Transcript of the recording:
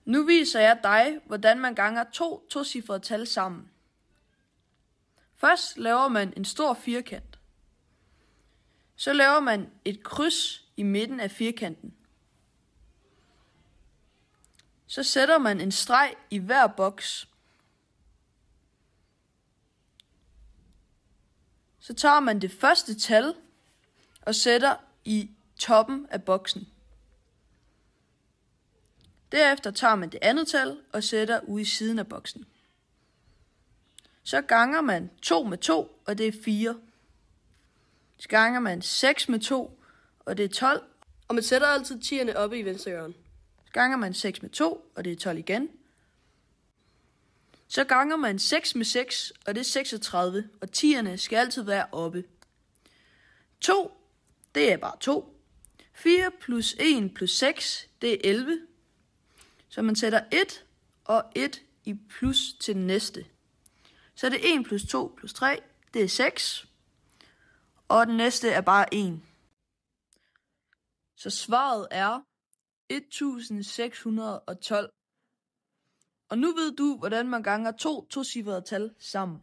Nu viser jeg dig, hvordan man ganger to tocifrede tal sammen. Først laver man en stor firkant. Så laver man et kryds i midten af firkanten. Så sætter man en streg i hver boks. Så tager man det første tal og sætter i toppen af boksen. Derefter tager man det andet tal og sætter ude i siden af boksen. Så ganger man 2 med 2, og det er 4. Så ganger man 6 med 2, og det er 12. Og man sætter altid tierne oppe i venstre hjørne. Så ganger man 6 med 2, og det er 12 igen. Så ganger man 6 med 6, og det er 36, og tierne skal altid være oppe. 2, det er bare 2. 4 plus 1 plus 6, det er 11. Så man sætter 1 og 1 i plus til den næste. Så er det 1 plus 2 plus 3, det er 6. Og den næste er bare 1. Så svaret er 1612. Og nu ved du, hvordan man ganger to tocifrede tal sammen.